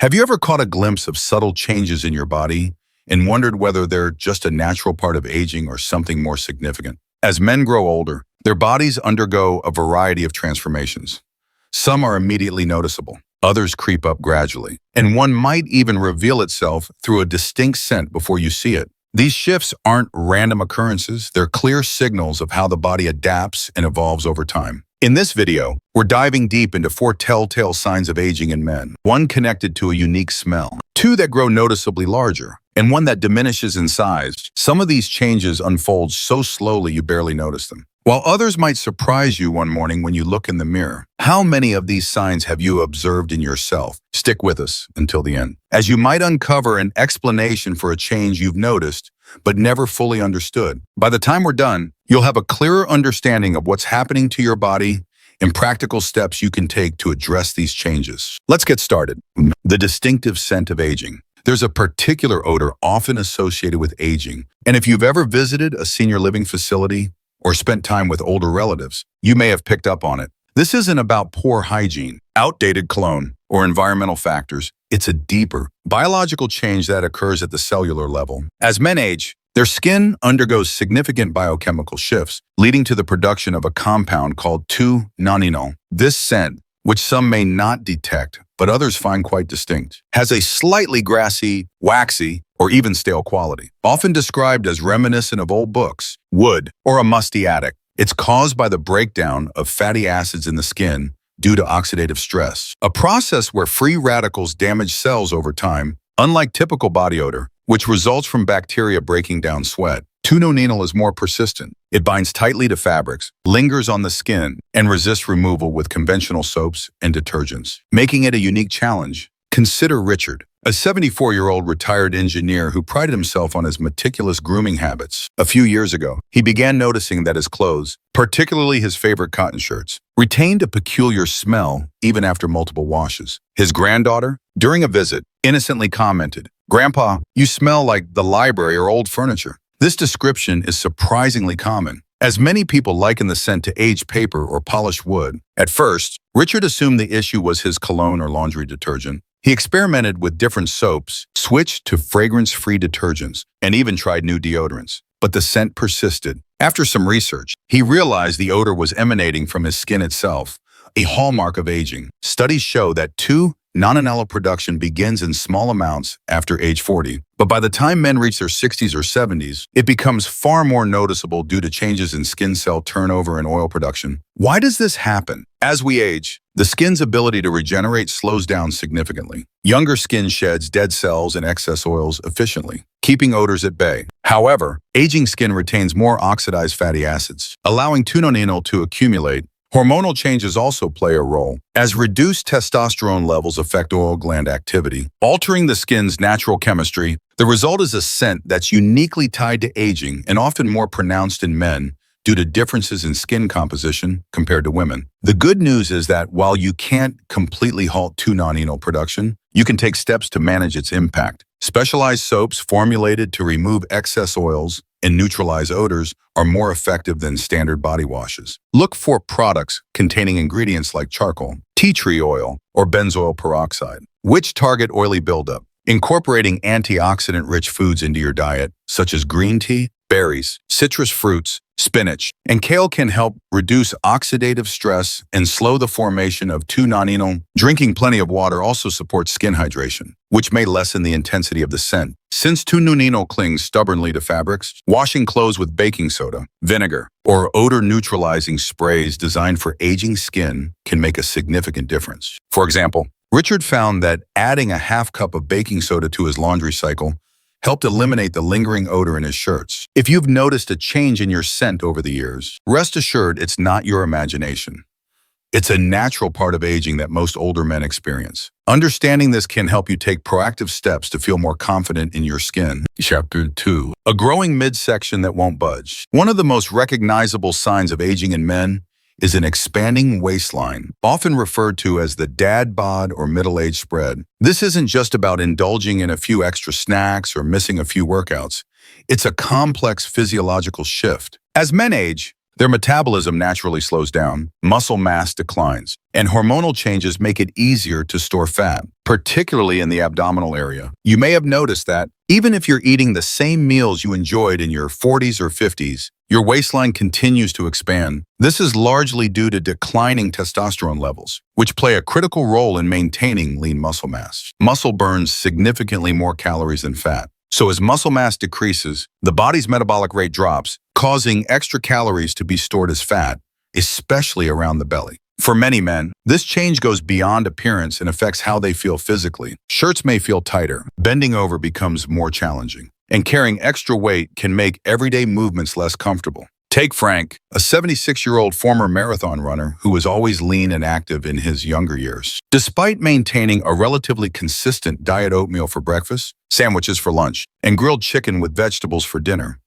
Have you ever caught a glimpse of subtle changes in your body and wondered whether they're just a natural part of aging or something more significant? As men grow older, their bodies undergo a variety of transformations. Some are immediately noticeable, others creep up gradually, and one might even reveal itself through a distinct scent before you see it. These shifts aren't random occurrences, they're clear signals of how the body adapts and evolves over time. In this video, we're diving deep into 4 telltale signs of aging in men. 1 connected to a unique smell, 2 that grow noticeably larger, and 1 that diminishes in size. Some of these changes unfold so slowly you barely notice them, while others might surprise you one morning when you look in the mirror. How many of these signs have you observed in yourself? Stick with us until the end, as you might uncover an explanation for a change you've noticed but never fully understood. By the time we're done, you'll have a clearer understanding of what's happening to your body and practical steps you can take to address these changes. Let's get started. The distinctive scent of aging. There's a particular odor often associated with aging, and if you've ever visited a senior living facility or spent time with older relatives, you may have picked up on it. This isn't about poor hygiene, outdated cologne, or environmental factors. It's a deeper, biological change that occurs at the cellular level. As men age, their skin undergoes significant biochemical shifts, leading to the production of a compound called 2-nonenal. This scent, which some may not detect, but others find quite distinct, has a slightly grassy, waxy, or even stale quality. Often described as reminiscent of old books, wood, or a musty attic, it's caused by the breakdown of fatty acids in the skin due to oxidative stress, a process where free radicals damage cells over time. Unlike typical body odor, which results from bacteria breaking down sweat, 2-nonenal is more persistent. It binds tightly to fabrics, lingers on the skin, and resists removal with conventional soaps and detergents, making it a unique challenge. Consider Richard, a 74-year-old retired engineer who prided himself on his meticulous grooming habits. A few years ago, he began noticing that his clothes, particularly his favorite cotton shirts, retained a peculiar smell even after multiple washes. His granddaughter, during a visit, innocently commented, "Grandpa, you smell like the library or old furniture." This description is surprisingly common, as many people liken the scent to aged paper or polished wood. At first, Richard assumed the issue was his cologne or laundry detergent. He experimented with different soaps, switched to fragrance-free detergents, and even tried new deodorants. But the scent persisted. After some research, he realized the odor was emanating from his skin itself, a hallmark of aging. Studies show that 2-nonenal production begins in small amounts after age 40, but by the time men reach their 60s or 70s, it becomes far more noticeable due to changes in skin cell turnover and oil production. Why does this happen? As we age, the skin's ability to regenerate slows down significantly. Younger skin sheds dead cells and excess oils efficiently, keeping odors at bay. However, aging skin retains more oxidized fatty acids, allowing 2-nonenal to accumulate. Hormonal changes also play a role, as reduced testosterone levels affect oil gland activity, altering the skin's natural chemistry. The result is a scent that's uniquely tied to aging and often more pronounced in men due to differences in skin composition compared to women. The good news is that while you can't completely halt 2-nonenal production, you can take steps to manage its impact. Specialized soaps formulated to remove excess oils and neutralize odors are more effective than standard body washes. Look for products containing ingredients like charcoal, tea tree oil, or benzoyl peroxide, which target oily buildup. Incorporating antioxidant-rich foods into your diet, such as green tea, berries, citrus fruits, spinach, and kale can help reduce oxidative stress and slow the formation of 2-nonenal. Drinking plenty of water also supports skin hydration, which may lessen the intensity of the scent. Since 2-nonenal clings stubbornly to fabrics, washing clothes with baking soda, vinegar, or odor-neutralizing sprays designed for aging skin can make a significant difference. For example, Richard found that adding a half cup of baking soda to his laundry cycle helped eliminate the lingering odor in his shirts. If you've noticed a change in your scent over the years, rest assured it's not your imagination. It's a natural part of aging that most older men experience. Understanding this can help you take proactive steps to feel more confident in your skin. Chapter 2. A growing midsection that won't budge. One of the most recognizable signs of aging in men is an expanding waistline, often referred to as the dad bod or middle-age spread. This isn't just about indulging in a few extra snacks or missing a few workouts. It's a complex physiological shift. As men age, their metabolism naturally slows down, muscle mass declines, and hormonal changes make it easier to store fat, particularly in the abdominal area. You may have noticed that even if you're eating the same meals you enjoyed in your 40s or 50s, your waistline continues to expand. This is largely due to declining testosterone levels, which play a critical role in maintaining lean muscle mass. Muscle burns significantly more calories than fat. So as muscle mass decreases, the body's metabolic rate drops, causing extra calories to be stored as fat, especially around the belly. For many men, this change goes beyond appearance and affects how they feel physically. Shirts may feel tighter, bending over becomes more challenging, and carrying extra weight can make everyday movements less comfortable. Take Frank, a 76-year-old former marathon runner who was always lean and active in his younger years. Despite maintaining a relatively consistent diet oatmeal for breakfast, sandwiches for lunch, and grilled chicken with vegetables for dinner,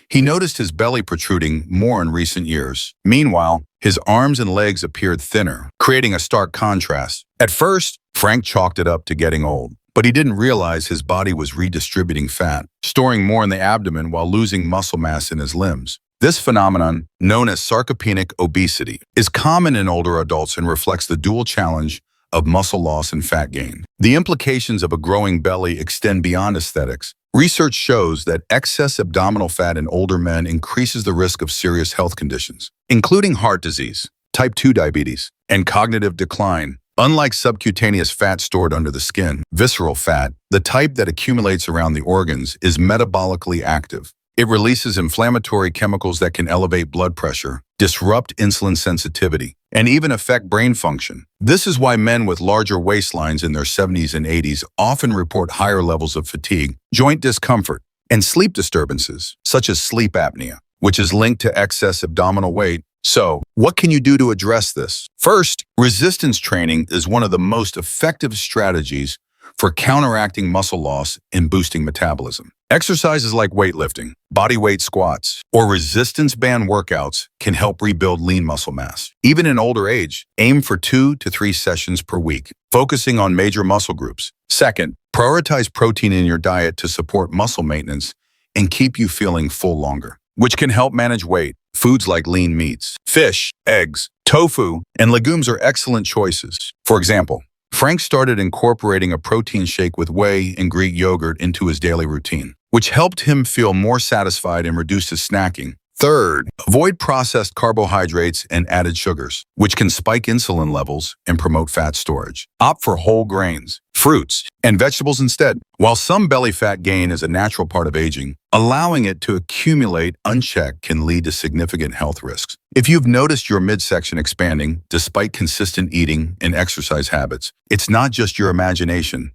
he noticed his belly protruding more in recent years. Meanwhile, his arms and legs appeared thinner, creating a stark contrast. At first, Frank chalked it up to getting old, but he didn't realize his body was redistributing fat, storing more in the abdomen while losing muscle mass in his limbs. This phenomenon, known as sarcopenic obesity, is common in older adults and reflects the dual challenge of muscle loss and fat gain. The implications of a growing belly extend beyond aesthetics. Research shows that excess abdominal fat in older men increases the risk of serious health conditions, including heart disease, type 2 diabetes, and cognitive decline. Unlike subcutaneous fat stored under the skin, visceral fat, the type that accumulates around the organs, is metabolically active. It releases inflammatory chemicals that can elevate blood pressure, disrupt insulin sensitivity, and even affect brain function. This is why men with larger waistlines in their 70s and 80s often report higher levels of fatigue, joint discomfort, and sleep disturbances, such as sleep apnea, which is linked to excess abdominal weight. So, what can you do to address this? First, resistance training is one of the most effective strategies for counteracting muscle loss and boosting metabolism. Exercises like weightlifting, bodyweight squats, or resistance band workouts can help rebuild lean muscle mass. Even in older age, aim for 2 to 3 sessions per week, focusing on major muscle groups. Second, prioritize protein in your diet to support muscle maintenance and keep you feeling full longer, which can help manage weight. Foods like lean meats, fish, eggs, tofu, and legumes are excellent choices. For example, Frank started incorporating a protein shake with whey and Greek yogurt into his daily routine, which helped him feel more satisfied and reduce his snacking. Third, avoid processed carbohydrates and added sugars, which can spike insulin levels and promote fat storage. Opt for whole grains, fruits, and vegetables instead. While some belly fat gain is a natural part of aging, allowing it to accumulate unchecked can lead to significant health risks. If you've noticed your midsection expanding despite consistent eating and exercise habits, it's not just your imagination.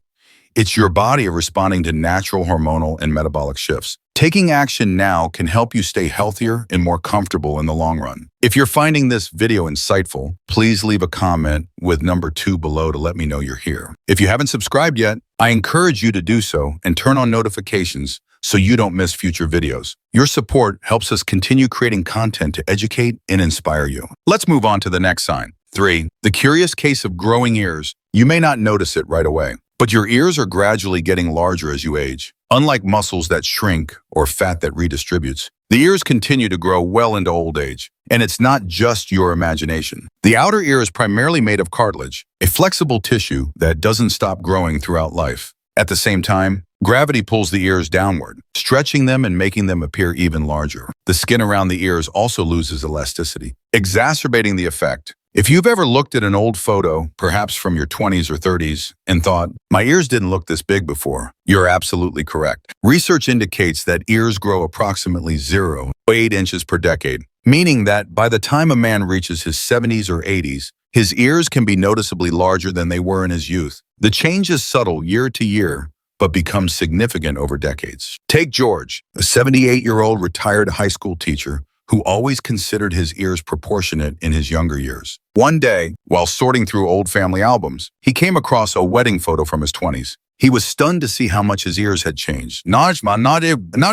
It's your body responding to natural hormonal and metabolic shifts. Taking action now can help you stay healthier and more comfortable in the long run. If you're finding this video insightful, please leave a comment with number 2 below to let me know you're here. If you haven't subscribed yet, I encourage you to do so and turn on notifications so you don't miss future videos. Your support helps us continue creating content to educate and inspire you. Let's move on to the next sign. 3. The curious case of growing ears. You may not notice it right away, but your ears are gradually getting larger as you age. Unlike muscles that shrink or fat that redistributes, the ears continue to grow well into old age. And it's not just your imagination. The outer ear is primarily made of cartilage, a flexible tissue that doesn't stop growing throughout life. At the same time, gravity pulls the ears downward, stretching them and making them appear even larger. The skin around the ears also loses elasticity, exacerbating the effect. If you've ever looked at an old photo, perhaps from your 20s or 30s, and thought, my ears didn't look this big before, you're absolutely correct. Research indicates that ears grow approximately 0 to 8 inches per decade, meaning that by the time a man reaches his 70s or 80s, his ears can be noticeably larger than they were in his youth. The change is subtle year to year, but becomes significant over decades. Take George, a 78-year-old retired high school teacher who always considered his ears proportionate in his younger years. One day, while sorting through old family albums, he came across a wedding photo from his 20s. He was stunned to see how much his ears had changed. Not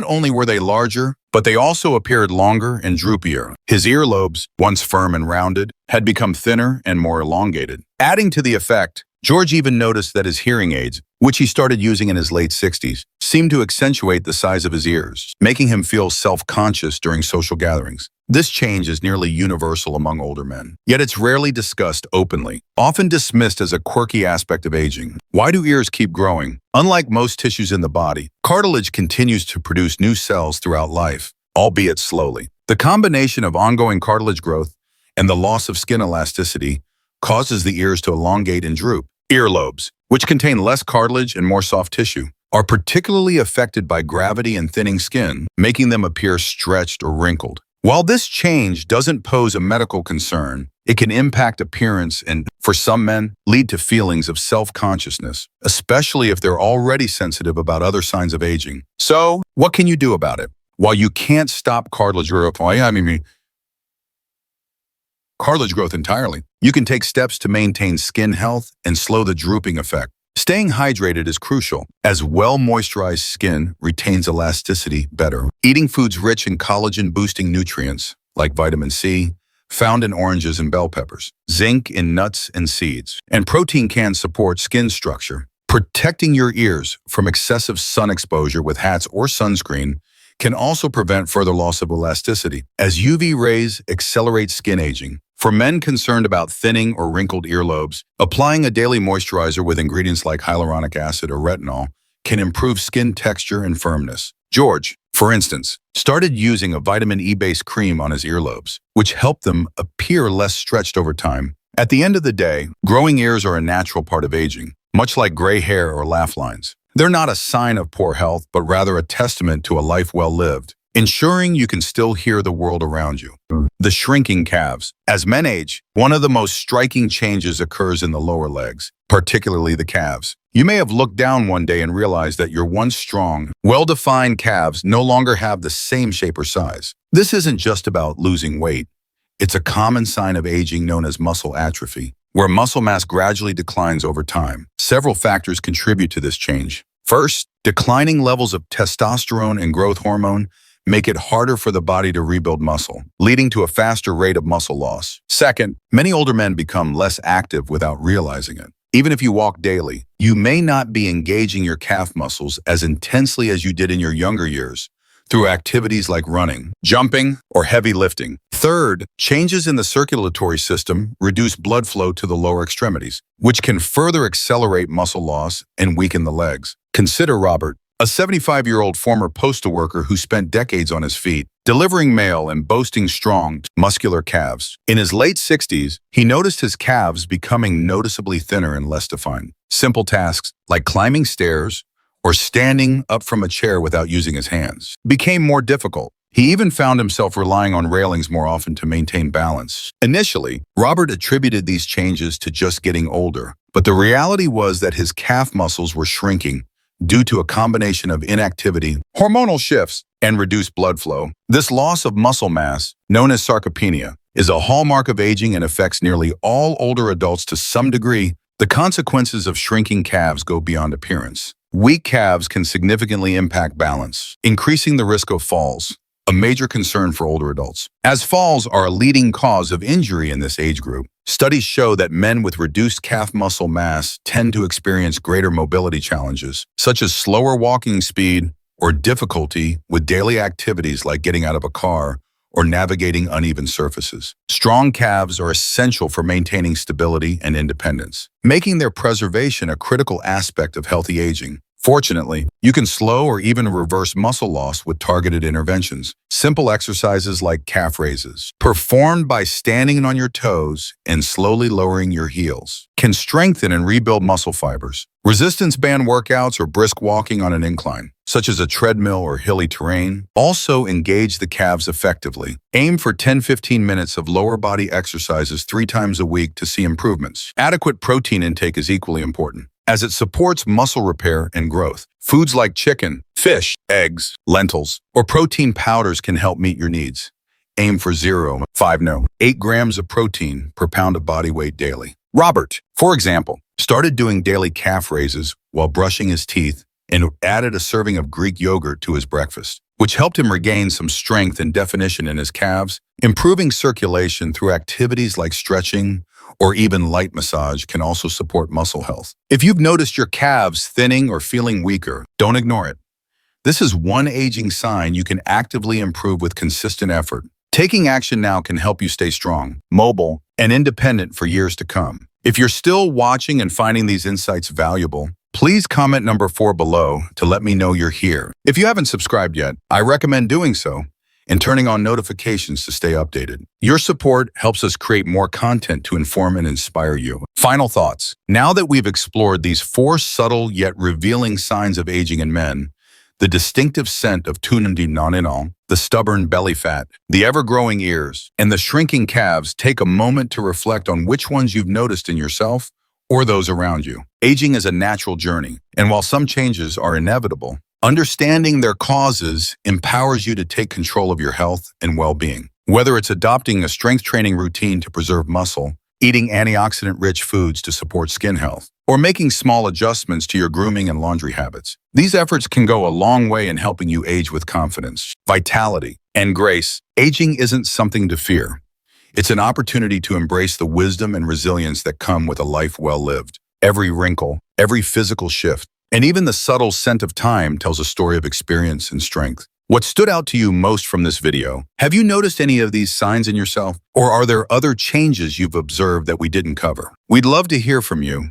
only were they larger, but they also appeared longer and droopier. His earlobes, once firm and rounded, had become thinner and more elongated. Adding to the effect, George even noticed that his hearing aids, which he started using in his late 60s, seemed to accentuate the size of his ears, making him feel self-conscious during social gatherings. This change is nearly universal among older men, yet it's rarely discussed openly, often dismissed as a quirky aspect of aging. Why do ears keep growing? Unlike most tissues in the body, cartilage continues to produce new cells throughout life, albeit slowly. The combination of ongoing cartilage growth and the loss of skin elasticity causes the ears to elongate and droop. Earlobes, which contain less cartilage and more soft tissue, are particularly affected by gravity and thinning skin, making them appear stretched or wrinkled. While this change doesn't pose a medical concern, it can impact appearance and, for some men, lead to feelings of self-consciousness, especially if they're already sensitive about other signs of aging. So, what can you do about it? While you can't stop cartilage growth entirely, you can take steps to maintain skin health and slow the drooping effect. Staying hydrated is crucial, as well-moisturized skin retains elasticity better. Eating foods rich in collagen-boosting nutrients, like vitamin C, found in oranges and bell peppers, zinc in nuts and seeds, and protein can support skin structure. Protecting your ears from excessive sun exposure with hats or sunscreen can also prevent further loss of elasticity, as UV rays accelerate skin aging. For men concerned about thinning or wrinkled earlobes, applying a daily moisturizer with ingredients like hyaluronic acid or retinol can improve skin texture and firmness. George, for instance, started using a vitamin E-based cream on his earlobes, which helped them appear less stretched over time. At the end of the day, growing ears are a natural part of aging, much like gray hair or laugh lines. They're not a sign of poor health, but rather a testament to a life well lived, ensuring you can still hear the world around you. The shrinking calves. As men age, one of the most striking changes occurs in the lower legs, particularly the calves. You may have looked down one day and realized that your once strong, well-defined calves no longer have the same shape or size. This isn't just about losing weight. It's a common sign of aging known as muscle atrophy, where muscle mass gradually declines over time. Several factors contribute to this change. First, declining levels of testosterone and growth hormone make it harder for the body to rebuild muscle, leading to a faster rate of muscle loss. Second, many older men become less active without realizing it. Even if you walk daily, you may not be engaging your calf muscles as intensely as you did in your younger years through activities like running, jumping, or heavy lifting. Third, changes in the circulatory system reduce blood flow to the lower extremities, which can further accelerate muscle loss and weaken the legs. Consider Robert, a 75-year-old former postal worker who spent decades on his feet, delivering mail and boasting strong, muscular calves. In his late 60s, he noticed his calves becoming noticeably thinner and less defined. Simple tasks, like climbing stairs or standing up from a chair without using his hands, became more difficult. He even found himself relying on railings more often to maintain balance. Initially, Robert attributed these changes to just getting older, but the reality was that his calf muscles were shrinking due to a combination of inactivity, hormonal shifts, and reduced blood flow. This loss of muscle mass, known as sarcopenia, is a hallmark of aging and affects nearly all older adults to some degree. The consequences of shrinking calves go beyond appearance. Weak calves can significantly impact balance, increasing the risk of falls, a major concern for older adults. As falls are a leading cause of injury in this age group, studies show that men with reduced calf muscle mass tend to experience greater mobility challenges, such as slower walking speed or difficulty with daily activities like getting out of a car or navigating uneven surfaces. Strong calves are essential for maintaining stability and independence, making their preservation a critical aspect of healthy aging. Fortunately, you can slow or even reverse muscle loss with targeted interventions. Simple exercises like calf raises, performed by standing on your toes and slowly lowering your heels, can strengthen and rebuild muscle fibers. Resistance band workouts or brisk walking on an incline, such as a treadmill or hilly terrain, also engage the calves effectively. Aim for 10-15 minutes of lower body exercises 3 times a week to see improvements. Adequate protein intake is equally important, as it supports muscle repair and growth. Foods like chicken, fish, eggs, lentils, or protein powders can help meet your needs. Aim for 8 grams of protein per pound of body weight daily. Robert, for example, started doing daily calf raises while brushing his teeth and added a serving of Greek yogurt to his breakfast, which helped him regain some strength and definition in his calves, improving circulation through activities like stretching or even light massage can also support muscle health. If you've noticed your calves thinning or feeling weaker, don't ignore it. This is one aging sign you can actively improve with consistent effort. Taking action now can help you stay strong, mobile, and independent for years to come. If you're still watching and finding these insights valuable, please comment number 4 below to let me know you're here. If you haven't subscribed yet, I recommend doing so and turning on notifications to stay updated. Your support helps us create more content to inform and inspire you. Final thoughts. Now that we've explored these 4 subtle yet revealing signs of aging in men, the distinctive scent of tunnindinol, the stubborn belly fat, the ever-growing ears, and the shrinking calves, take a moment to reflect on which ones you've noticed in yourself or those around you. Aging is a natural journey, and while some changes are inevitable, understanding their causes empowers you to take control of your health and well-being. Whether it's adopting a strength training routine to preserve muscle, eating antioxidant-rich foods to support skin health, or making small adjustments to your grooming and laundry habits, these efforts can go a long way in helping you age with confidence, vitality, and grace. Aging isn't something to fear. It's an opportunity to embrace the wisdom and resilience that come with a life well lived. Every wrinkle, every physical shift, and even the subtle scent of time tells a story of experience and strength. What stood out to you most from this video? Have you noticed any of these signs in yourself? Or are there other changes you've observed that we didn't cover? We'd love to hear from you.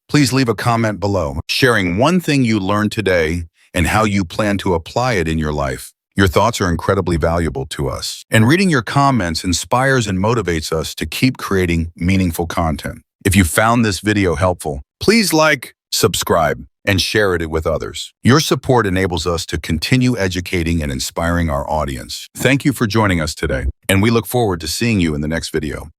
Please leave a comment below, sharing one thing you learned today and how you plan to apply it in your life. Your thoughts are incredibly valuable to us, and reading your comments inspires and motivates us to keep creating meaningful content. If you found this video helpful, please like, subscribe, and share it with others. Your support enables us to continue educating and inspiring our audience. Thank you for joining us today, and we look forward to seeing you in the next video.